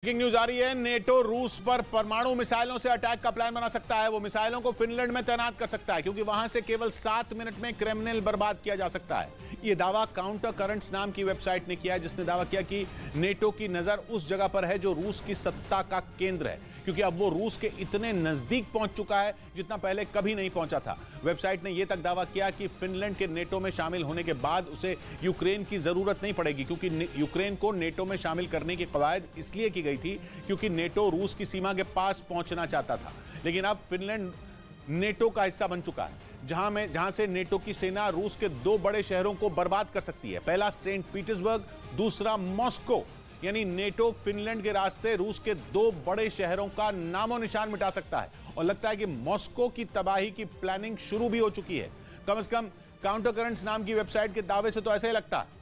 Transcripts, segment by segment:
Breaking news आ रही है। NATO रूस पर परमाणु मिसाइलों से अटैक का प्लान बना सकता है। वो मिसाइलों को फिनलैंड में तैनात कर सकता है क्योंकि वहां से केवल 7 मिनट में क्रेमलिन बर्बाद किया जा सकता है। यह दावा काउंटर करंट्स नाम की वेबसाइट ने किया है, जिसने दावा किया कि नेटो की नजर उस जगह पर है जो रूस की सत्ता का केंद्र है, क्योंकि अब वो रूस के इतने नजदीक पहुंच चुका है जितना पहले कभी नहीं पहुंचा था। वेबसाइट ने यह तक दावा किया कि फिनलैंड के नेटो में शामिल होने के बाद उसे यूक्रेन की जरूरत नहीं पड़ेगी, क्योंकि यूक्रेन को नेटो में शामिल करने की कवायद इसलिए की गई थी क्योंकि नेटो रूस की सीमा के पास पहुंचना चाहता था। लेकिन अब फिनलैंड नेटो का हिस्सा बन चुका है, जहां से नेटो की सेना रूस के 2 बड़े शहरों को बर्बाद कर सकती है। पहला सेंट पीटर्सबर्ग, दूसरा मॉस्को। यानी नेटो फिनलैंड के रास्ते रूस के 2 बड़े शहरों का नामो निशान मिटा सकता है और लगता है कि मॉस्को की तबाही की प्लानिंग शुरू भी हो चुकी है। कम से कम काउंटर करंट्स नाम की वेबसाइट के दावे से तो ऐसा ही लगता है,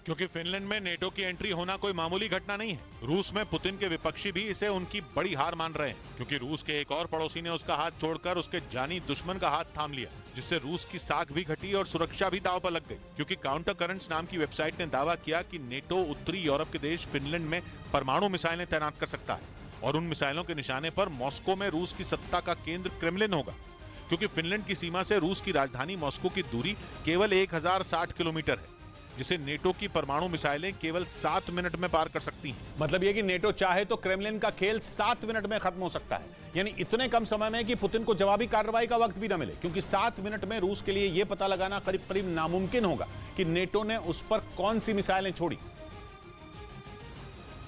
क्योंकि फिनलैंड में नेटो की एंट्री होना कोई मामूली घटना नहीं है। रूस में पुतिन के विपक्षी भी इसे उनकी बड़ी हार मान रहे हैं, क्योंकि रूस के एक और पड़ोसी ने उसका हाथ छोड़कर उसके जानी दुश्मन का हाथ थाम लिया, जिससे रूस की साख भी घटी और सुरक्षा भी दांव पर लग गई। क्योंकि काउंटर करंट्स नाम की वेबसाइट ने दावा किया कि नेटो उत्तरी यूरोप के देश फिनलैंड में परमाणु मिसाइलें तैनात कर सकता है और उन मिसाइलों के निशाने पर मॉस्को में रूस की सत्ता का केंद्र क्रेमलिन होगा। क्योंकि फिनलैंड की सीमा से रूस की राजधानी मॉस्को की दूरी केवल 1060 किलोमीटर है, जिसे नेटो की परमाणु मिसाइलें केवल 7 मिनट में पार कर सकती हैं। मतलब यह कि नेटो चाहे तो क्रेमलिन का खेल 7 मिनट में खत्म हो सकता है, यानी इतने कम समय में कि पुतिन को जवाबी कार्रवाई का वक्त भी न मिले, क्योंकि 7 मिनट में रूस के लिए यह पता लगाना करीब करीब नामुमकिन होगा कि नेटो ने उस पर कौन सी मिसाइलें छोड़ी।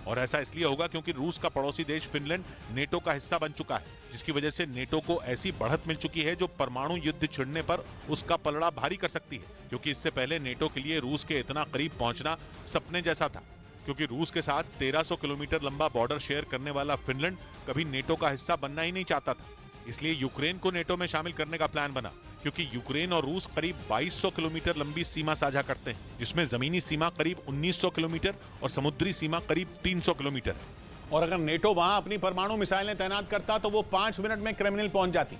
और ऐसा इसलिए होगा क्योंकि रूस का पड़ोसी देश फिनलैंड नेटो का हिस्सा बन चुका है, जिसकी वजह से नेटो को ऐसी बढ़त मिल चुकी है जो परमाणु युद्ध छिड़ने पर उसका पलड़ा भारी कर सकती है। क्योंकि इससे पहले नेटो के लिए रूस के इतना करीब पहुंचना सपने जैसा था, क्योंकि रूस के साथ 1300 किलोमीटर लंबा बॉर्डर शेयर करने वाला फिनलैंड कभी नेटो का हिस्सा बनना ही नहीं चाहता था। इसलिए यूक्रेन को नेटो में शामिल करने का प्लान बना, क्योंकि यूक्रेन और रूस करीब 2200 किलोमीटर लंबी सीमा साझा करते हैं, जिसमें जमीनी सीमा करीब 1900 किलोमीटर और समुद्री सीमा करीब 300 किलोमीटर है। और अगर नेटो वहां अपनी परमाणु मिसाइलें तैनात करता तो वो 5 मिनट में क्रेमलिन पहुंच जाती।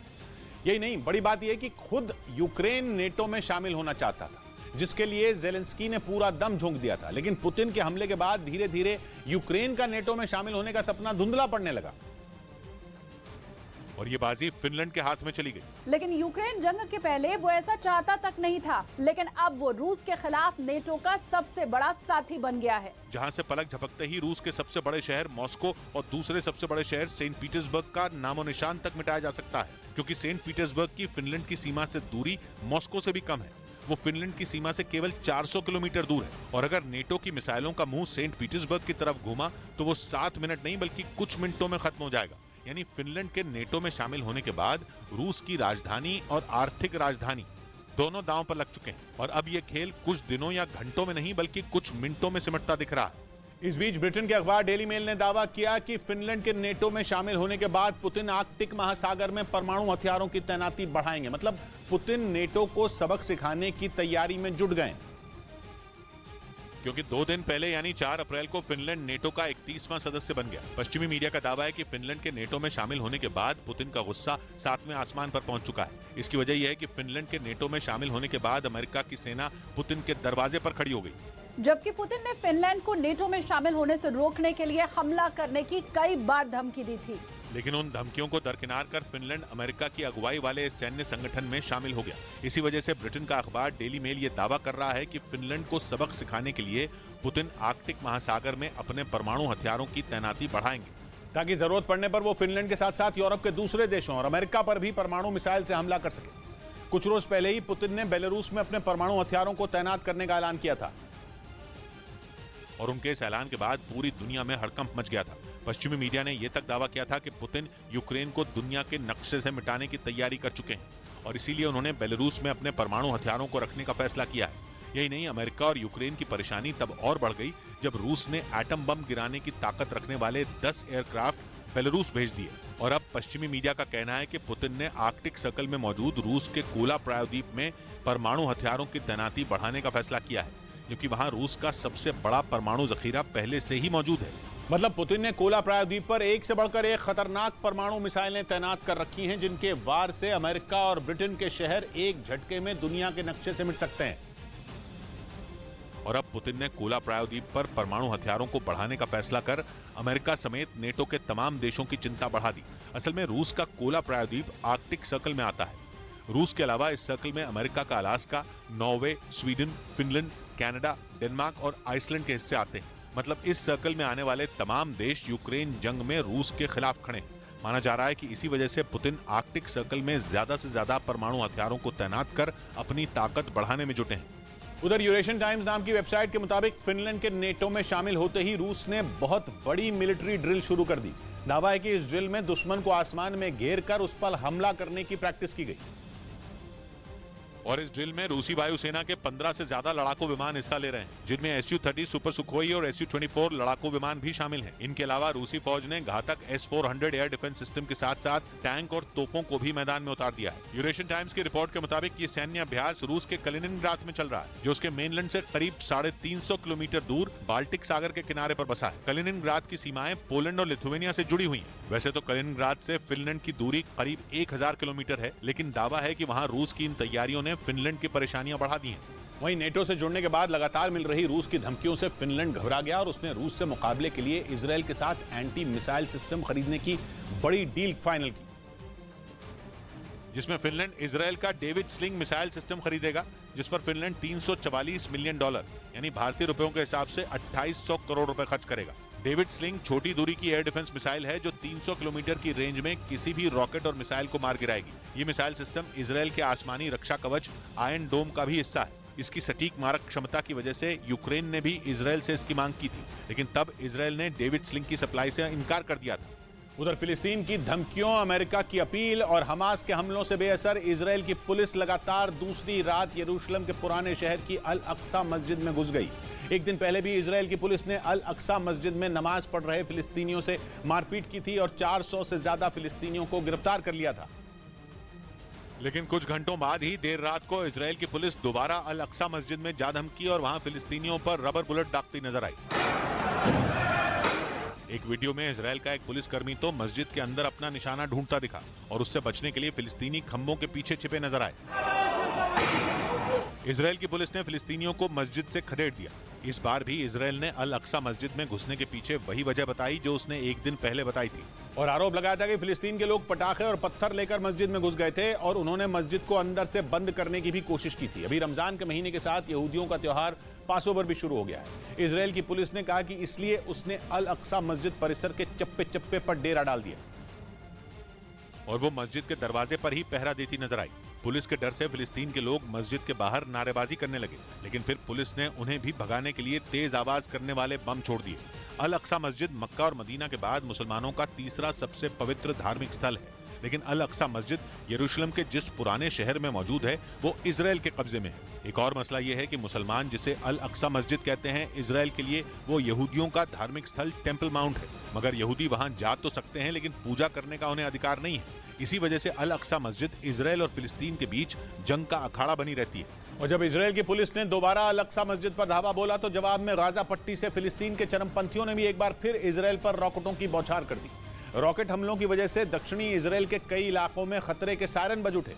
यही नहीं, बड़ी बात यह कि खुद यूक्रेन नेटो में शामिल होना चाहता था, जिसके लिए जेलेंस्की ने पूरा दम झोंक दिया था। लेकिन पुतिन के हमले के बाद धीरे धीरे यूक्रेन का नेटो में शामिल होने का सपना धुंधला पड़ने लगा और ये बाजी फिनलैंड के हाथ में चली गई। लेकिन यूक्रेन जंग के पहले वो ऐसा चाहता तक नहीं था, लेकिन अब वो रूस के खिलाफ नेटो का सबसे बड़ा साथी बन गया है। जहां से पलक झपकते ही रूस के सबसे बड़े शहर मॉस्को और दूसरे सबसे बड़े शहर सेंट पीटर्सबर्ग का नामो निशान तक मिटाया जा सकता है, क्योंकि सेंट पीटर्सबर्ग की फिनलैंड की सीमा से दूरी मॉस्को से भी कम है। वो फिनलैंड की सीमा से केवल 400 किलोमीटर दूर है और अगर नेटो की मिसाइलों का मुंह सेंट पीटर्सबर्ग की तरफ घूमा तो वो 7 मिनट नहीं बल्कि कुछ मिनटों में खत्म हो जाएगा। यानी फिनलैंड के नेटो में शामिल होने के बाद रूस की राजधानी और आर्थिक राजधानी दोनों दांव पर लग चुके हैं और अब ये खेल कुछ दिनों या घंटों में नहीं बल्कि कुछ मिनटों में सिमटता दिख रहा है। इस बीच ब्रिटेन के अखबार डेली मेल ने दावा किया कि फिनलैंड के नेटो में शामिल होने के बाद पुतिन आर्कटिक महासागर में परमाणु हथियारों की तैनाती बढ़ाएंगे। मतलब पुतिन नेटो को सबक सिखाने की तैयारी में जुट गए, क्योंकि 2 दिन पहले यानी 4 अप्रैल को फिनलैंड नेटो का 31वां सदस्य बन गया। पश्चिमी मीडिया का दावा है कि फिनलैंड के नेटो में शामिल होने के बाद पुतिन का गुस्सा 7वें आसमान पर पहुंच चुका है। इसकी वजह यह है कि फिनलैंड के नेटो में शामिल होने के बाद अमेरिका की सेना पुतिन के दरवाजे पर खड़ी हो गई, जबकि पुतिन ने फिनलैंड को नेटो में शामिल होने से रोकने के लिए हमला करने की कई बार धमकी दी थी। लेकिन उन धमकियों को दरकिनार कर फिनलैंड अमेरिका की अगुवाई वाले सैन्य संगठन में शामिल हो गया। इसी वजह से ब्रिटेन का अखबार डेली मेल ये दावा कर रहा है कि फिनलैंड को सबक सिखाने के लिए पुतिन आर्कटिक महासागर में अपने परमाणु हथियारों की तैनाती बढ़ाएंगे, ताकि जरूरत पड़ने पर वो फिनलैंड के साथ साथ यूरोप के दूसरे देशों और अमेरिका पर भी परमाणु मिसाइल से हमला कर सके। कुछ रोज पहले ही पुतिन ने बेलारूस में अपने परमाणु हथियारों को तैनात करने का ऐलान किया था और उनके इस ऐलान के बाद पूरी दुनिया में हड़कंप मच गया था। पश्चिमी मीडिया ने यह तक दावा किया था कि पुतिन यूक्रेन को दुनिया के नक्शे से मिटाने की तैयारी कर चुके हैं और इसीलिए उन्होंने बेलारूस में अपने परमाणु हथियारों को रखने का फैसला किया है। यही नहीं, अमेरिका और यूक्रेन की परेशानी तब और बढ़ गई जब रूस ने एटम बम गिराने की ताकत रखने वाले 10 एयरक्राफ्ट बेलारूस भेज दिए। और अब पश्चिमी मीडिया का कहना है कि पुतिन ने आर्कटिक सर्कल में मौजूद रूस के कोला प्रायद्वीप में परमाणु हथियारों की तैनाती बढ़ाने का फैसला किया है, क्योंकि वहां रूस का सबसे बड़ा परमाणु जखीरा पहले से ही मौजूद है। मतलब पुतिन ने कोला प्रायद्वीप पर एक से बढ़कर एक खतरनाक परमाणु मिसाइलें तैनात कर रखी हैं, जिनके वार से अमेरिका और ब्रिटेन के शहर एक झटके में दुनिया के नक्शे से मिट सकते हैं। और अब पुतिन ने कोला प्रायद्वीप पर परमाणु हथियारों को बढ़ाने का फैसला कर अमेरिका समेत नेटो के तमाम देशों की चिंता बढ़ा दी। असल में रूस का कोला प्रायद्वीप आर्कटिक सर्कल में आता है। रूस के अलावा इस सर्कल में अमेरिका का Alaska, Norway, Sweden, Finland, Canada, Denmark और आइसलैंड के हिस्से आते हैं। मतलब इस सर्कल में आने वाले तमाम देश यूक्रेन जंग में रूस के खिलाफ खड़े हैं। माना जा रहा है कि इसी वजह से पुतिन आर्कटिक सर्कल में ज्यादा से ज्यादा परमाणु हथियारों को तैनात कर अपनी ताकत बढ़ाने में जुटे हैं। उधर यूरेशियन टाइम्स नाम की वेबसाइट के मुताबिक फिनलैंड के नेटो में शामिल होते ही रूस ने बहुत बड़ी मिलिट्री ड्रिल शुरू कर दी। दावा है कि इस ड्रिल में दुश्मन को आसमान में घेर कर उस पर हमला करने की प्रैक्टिस की गई और इस ड्रिल में रूसी वायुसेना के 15 से ज्यादा लड़ाकू विमान हिस्सा ले रहे हैं, जिनमें Su-30 सुपर सुखोई और Su-24 लड़ाकू विमान भी शामिल हैं। इनके अलावा रूसी फौज ने घातक S-400 एयर डिफेंस सिस्टम के साथ साथ टैंक और तोपों को भी मैदान में उतार दिया है। यूरेशियन टाइम्स की रिपोर्ट के मुताबिक ये सैन्य अभ्यास रूस के कलिनिनग्राद में चल रहा है, जो उसके मेनलैंड से करीब 350 किलोमीटर दूर बाल्टिक सागर के किनारे पर बसा है। कलिनिनग्राद की सीमाएं पोलैंड और लिथुआनिया से जुड़ी हुई हैं। वैसे तो कलिनिनग्राद से फिनलैंड की दूरी करीब 1000 किलोमीटर है, लेकिन दावा है कि वहां रूस की इन तैयारियों ने फिनलैंड की परेशानियां बढ़ा दी हैं। वहीं नेटो से जुड़ने के बाद लगातार मिल रही रूस की धमकियों से फिनलैंड घबरा गया और उसने रूस से मुकाबले के लिए इजरायल के साथ एंटी मिसाइल सिस्टम खरीदने की बड़ी डील फाइनल की, जिसमें फिनलैंड इजरायल का डेविड स्लिंग मिसाइल सिस्टम खरीदेगा, जिस पर फिनलैंड $344 मिलियन यानी भारतीय रुपयों के हिसाब से 2800 करोड़ रुपए खर्च करेगा। डेविड स्लिंग छोटी दूरी की एयर डिफेंस मिसाइल है जो 300 किलोमीटर की रेंज में किसी भी रॉकेट और मिसाइल को मार गिराएगी। ये मिसाइल सिस्टम इजरायल के आसमानी रक्षा कवच आयरन डोम का भी हिस्सा है। इसकी सटीक मारक क्षमता की वजह से यूक्रेन ने भी इजरायल से इसकी मांग की थी, लेकिन तब इजरायल ने डेविड स्लिंग की सप्लाई से इनकार कर दिया था। उधर फिलिस्तीन की धमकियों, अमेरिका की अपील और हमास के हमलों से बेअसर इजरायल की पुलिस लगातार दूसरी रात यरूशलेम के पुराने शहर की अल अक्सा मस्जिद में घुस गई। एक दिन पहले भी इजरायल की पुलिस ने अल अक्सा मस्जिद में नमाज पढ़ रहे फिलिस्तीनियों से मारपीट की थी और 400 से ज्यादा फिलिस्तीनियों को गिरफ्तार कर लिया था। लेकिन कुछ घंटों बाद ही देर रात को इजरायल की पुलिस दोबारा अल अक्सा मस्जिद में जा धमकी और वहां फिलिस्तीनियों पर रबर बुलेट दागती नजर आई। एक वीडियो में इजरायल का एक पुलिसकर्मी तो मस्जिद के अंदर अपना निशाना ढूंढता दिखा और उससे बचने के लिए फिलिस्तीनी खंभों के पीछे छिपे नजर आए। इजरायल की पुलिस ने फिलिस्तीनियों को मस्जिद से खदेड़ दिया। इस बार भी इजरायल ने अल अक्सा मस्जिद में घुसने के पीछे वही वजह बताई जो उसने एक दिन पहले बताई थी और आरोप लगाया था कि फिलिस्तीन के लोग पटाखे और पत्थर लेकर मस्जिद में घुस गए थे और उन्होंने मस्जिद को अंदर से बंद करने की भी कोशिश की थी। अभी रमजान के महीने के साथ यहूदियों का त्योहार पासओवर भी शुरू हो गया है। इजरायल की पुलिस ने कहा कि इसलिए उसने अल अक्सा मस्जिद परिसर के चप्पे चप्पे पर डेरा डाल दिया और वो मस्जिद के दरवाजे पर ही पहरा देती नजर आई। पुलिस के डर से फिलिस्तीन के लोग मस्जिद के बाहर नारेबाजी करने लगे, लेकिन फिर पुलिस ने उन्हें भी भगाने के लिए तेज आवाज करने वाले बम छोड़ दिए। अल अक्सा मस्जिद मक्का और मदीना के बाद मुसलमानों का तीसरा सबसे पवित्र धार्मिक स्थल है, लेकिन अल अक्सा मस्जिद यरूशलेम के जिस पुराने शहर में मौजूद है वो इजरायल के कब्जे में है। एक और मसला ये है कि मुसलमान जिसे अल अक्सा मस्जिद कहते हैं, इजरायल के लिए वो यहूदियों का धार्मिक स्थल टेम्पल माउंट है, मगर यहूदी वहां जा तो सकते हैं लेकिन पूजा करने का उन्हें अधिकार नहीं है। इसी वजह से अल अक्सा मस्जिद इजरायल और फिलिस्तीन के बीच जंग का अखाड़ा बनी रहती है। और जब इजरायल की पुलिस ने दोबारा अल अक्सा मस्जिद पर धावा बोला तो जवाब में गाजा पट्टी से फिलिस्तीन के चरमपंथियों ने भी एक बार फिर इजरायल पर रॉकेटों की बौछार कर दी। रॉकेट हमलों की वजह से दक्षिणी इजरायल के कई इलाकों में खतरे के सायरन बज उठे,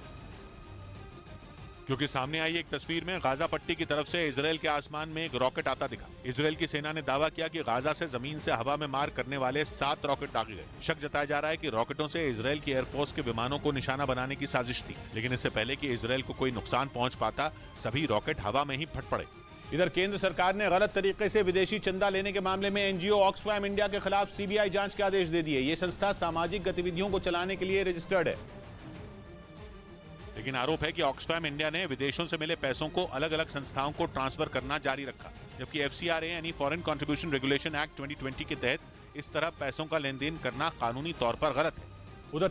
क्योंकि सामने आई एक तस्वीर में गाजा पट्टी की तरफ से इजरायल के आसमान में एक रॉकेट आता दिखा। इजरायल की सेना ने दावा किया कि गाजा से जमीन से हवा में मार करने वाले 7 रॉकेट दागे गए। शक जताया जा रहा है कि रॉकेटों से इजरायल की एयरफोर्स के विमानों को निशाना बनाने की साजिश थी, लेकिन इससे पहले कि इजरायल को कोई नुकसान पहुंच पाता, सभी रॉकेट हवा में ही फट पड़े। इधर केंद्र सरकार ने गलत तरीके से विदेशी चंदा लेने के मामले में एनजीओ ऑक्सफैम इंडिया के खिलाफ सीबीआई जांच के आदेश दे दिए। ये संस्था सामाजिक गतिविधियों को चलाने के लिए रजिस्टर्ड है, लेकिन आरोप है कि ऑक्सफैम इंडिया ने विदेशों से मिले पैसों को अलग अलग संस्थाओं को ट्रांसफर करना जारी रखा, जबकि FCRA यानी फॉरेन कंट्रीब्यूशन रेगुलेशन एक्ट 2020 के तहत इस तरह पैसों का लेन देन करना कानूनी तौर पर गलत है। उधर